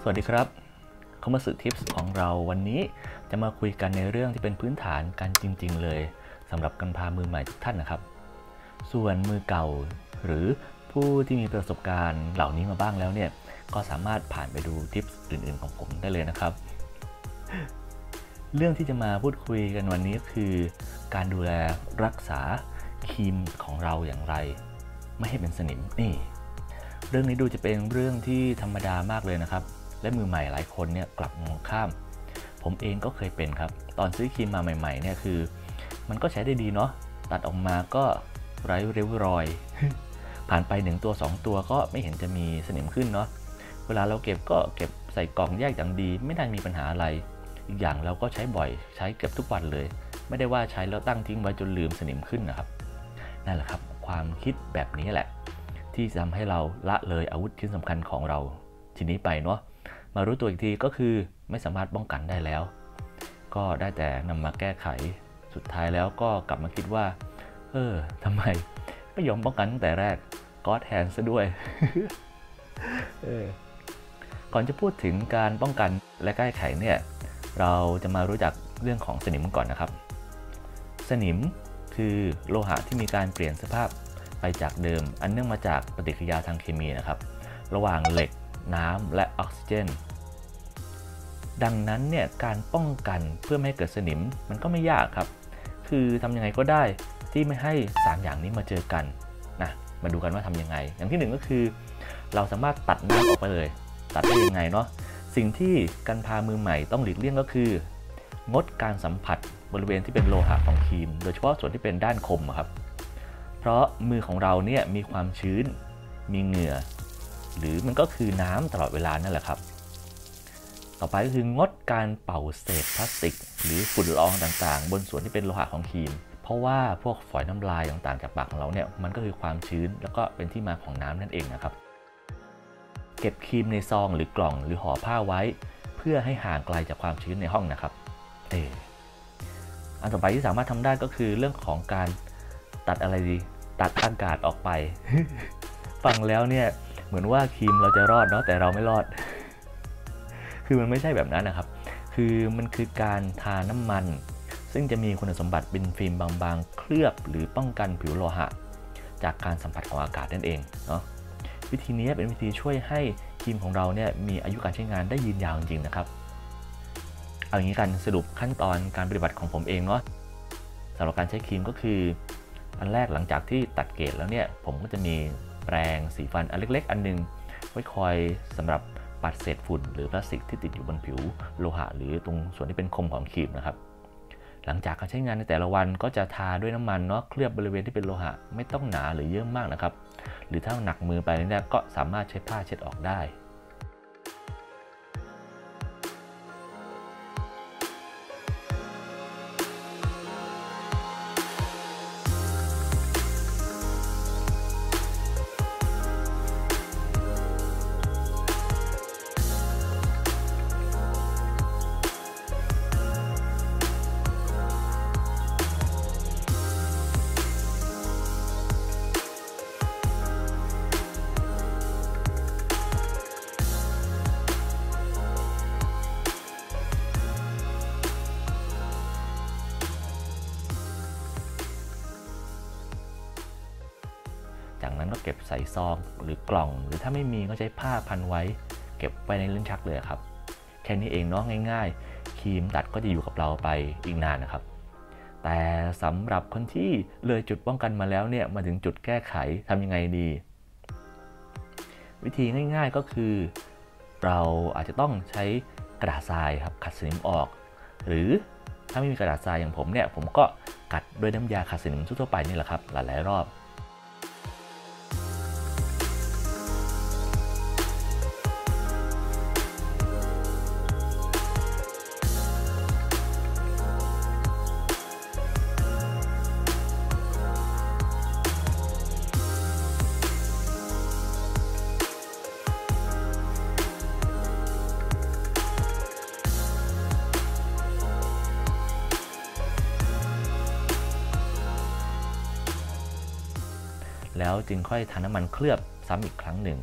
สวัสดีครับคอมเมอร์สทิปส์ของเราวันนี้จะมาคุยกันในเรื่องที่เป็นพื้นฐานกันจริงๆเลยสำหรับการพามือใหม่ทุกท่านนะครับส่วนมือเก่าหรือผู้ที่มีประสบการณ์เหล่านี้มาบ้างแล้วเนี่ยก็สามารถผ่านไปดูทิปส์อื่นๆของผมได้เลยนะครับเรื่องที่จะมาพูดคุยกันวันนี้คือการดูแลรักษาครีมของเราอย่างไรไม่ให้เป็นสนิมนี่เรื่องนี้ดูจะเป็นเรื่องที่ธรรมดามากเลยนะครับและมือใหม่หลายคนเนี่ยกลับมองข้ามผมเองก็เคยเป็นครับตอนซื้อครีมมาใหม่ๆเนี่ยคือมันก็ใช้ได้ดีเนาะตัดออกมาก็ไร้ริ้วรอย ผ่านไป1ตัว2ตัวก็ไม่เห็นจะมีสนิมขึ้นเนาะเวลาเราเก็บก็เก็บใส่กล่องแยกอย่างดีไม่ได้มีปัญหาอะไรอีกอย่างเราก็ใช้บ่อยใช้เกือบทุกวันเลยไม่ได้ว่าใช้แล้วตั้งทิ้งไว้จนลืมสนิมขึ้นนะครับนั่นแหละครับความคิดแบบนี้แหละที่ทำให้เราละเลยอาวุธชิ้นสำคัญของเราทีนี้ไปเนาะมารู้ตัวอีกทีก็คือไม่สามารถป้องกันได้แล้วก็ได้แต่นำมาแก้ไขสุดท้ายแล้วก็กลับมาคิดว่าทำไมไม่ยอมป้องกันตั้งแต่แรกก็แทนซะด้วย ก่อนจะพูดถึงการป้องกันและแก้ไขเนี่ยเราจะมารู้จักเรื่องของสนิมก่อนนะครับสนิมคือโลหะที่มีการเปลี่ยนสภาพไปจากเดิมอันเนื่องมาจากปฏิกิริยาทางเคมีนะครับระหว่างเหล็กน้ำและออกซิเจนดังนั้นเนี่ยการป้องกันเพื่อไม่ให้เกิดสนิมมันก็ไม่ยากครับคือทำยังไงก็ได้ที่ไม่ให้3อย่างนี้มาเจอกันนะมาดูกันว่าทำยังไงอย่างที่1ก็คือเราสามารถตัดน้ำออกไปเลยตัดได้ยังไงเนาะสิ่งที่การพามือใหม่ต้องหลีกเลี่ยงก็คืองดการสัมผัสบริเวณที่เป็นโลหะของครีมโดยเฉพาะส่วนที่เป็นด้านคมครับเพราะมือของเราเนี่ยมีความชื้นมีเหงื่อหรือมันก็คือน้ำตลอดเวลานั่นแหละครับต่อไปก็คืองดการเป่าเศษพลาสติกหรือฝุ่นละอองต่างๆบนส่วนที่เป็นโลหะของครีมเพราะว่าพวกฝอยน้ำลายต่างๆจากปากของเราเนี่ยมันก็คือความชื้นแล้วก็เป็นที่มาของน้ำนั่นเองนะครับเก็บครีมในซองหรือกล่องหรือห่อผ้าไว้เพื่อให้ห่างไกลจากความชื้นในห้องนะครับอันต่อไปที่สามารถทำได้ก็คือเรื่องของการตัดอะไรดีตัดอากาศออกไป ฟังแล้วเนี่ยเหมือนว่าครีมเราจะรอดเนาะแต่เราไม่รอด คือมันไม่ใช่แบบนั้นนะครับคือมันคือการทาน้ำมันซึ่งจะมีคุณสมบัติเป็นฟิล์มบางๆเคลือบหรือป้องกันผิวโลหะจากการสัมผัสของอากาศนั่นเองเนาะวิธีนี้เป็นวิธีช่วยให้ครีมของเราเนี่ยมีอายุการใช้งานได้ยืนยาวจริงๆนะครับเอาอย่างนี้กันสรุปขั้นตอนการปฏิบัติของผมเองเนาะสำหรับการใช้ครีมก็คืออันแรกหลังจากที่ตัดเกล็ดแล้วเนี่ยผมก็จะมีแปรงสีฟันอันเล็กๆอันนึงไว้คอยสำหรับปัดเศษฝุ่นหรือพลาสติกที่ติดอยู่บนผิวโลหะหรือตรงส่วนที่เป็นคมของครีมนะครับหลังจากการใช้งานในแต่ละวันก็จะทาด้วยน้ำมันเนาะเคลือบบริเวณที่เป็นโลหะไม่ต้องหนาหรือเยอะมากนะครับหรือถ้าหนักมือไปเนี่ยก็สามารถใช้ผ้าเช็ดออกได้จากนั้นก็เก็บใส่ซองหรือกล่องหรือถ้าไม่มีก็ใช้ผ้าพันไว้เก็บไว้ในลิ้นชักเลยครับแค่นี้เองเนาะง่ายๆครีมตัดก็จะอยู่กับเราไปอีกนานนะครับแต่สำหรับคนที่เลยจุดป้องกันมาแล้วเนี่ยมาถึงจุดแก้ไขทำยังไงดีวิธีง่ายๆก็คือเราอาจจะต้องใช้กระดาษทรายครับขัดสนิมออกหรือถ้าไม่มีกระดาษทรายอย่างผมเนี่ยผมก็กัดด้วยน้ำยาขัดสนิมทั่วๆไปนี่แหละครับหลายๆรอบแล้วจึงค่อยทาน้ำมันเคลือบซ้ำอีกครั้งหนึ่ง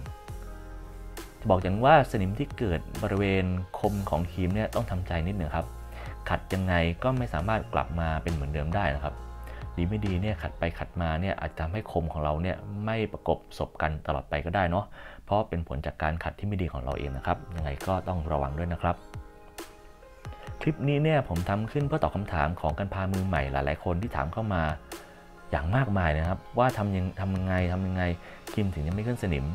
บอกอย่างว่าสนิมที่เกิดบริเวณคมของครีมเนี่ยต้องทำใจนิดหนึ่งครับขัดยังไงก็ไม่สามารถกลับมาเป็นเหมือนเดิมได้นะครับดีไม่ดีเนี่ยขัดไปขัดมาเนี่ยอาจจะทำให้คมของเราเนี่ยไม่ประกบศพกันตลอดไปก็ได้เนาะเพราะเป็นผลจากการขัดที่ไม่ดีของเราเองนะครับยังไงก็ต้องระวังด้วยนะครับคลิปนี้เนี่ยผมทำขึ้นเพื่อตอบคำถามของกันพามือใหม่หลายๆคนที่ถามเข้ามาอย่างมากมายนะครับว่าทำยังไงครีมถึงยังไม่ขึ้นสนิม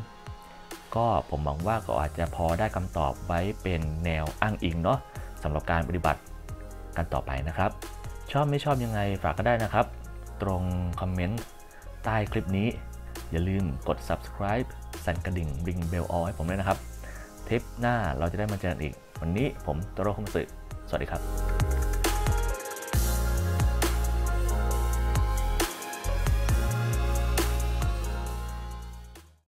ก็ผมหวังว่าก็อาจจะพอได้คำตอบไว้เป็นแนวอ้างอิงเนาะสำหรับการปฏิบัติกันต่อไปนะครับชอบไม่ชอบยังไงฝากก็ได้นะครับตรงคอมเมนต์ใต้คลิปนี้อย่าลืมกด subscribe สั่นกระดิ่งริงเบลออให้ผมด้วยนะครับเทปหน้าเราจะได้มาเจอกันอีกวันนี้ผมโตโร่คมสึสวัสดีครับ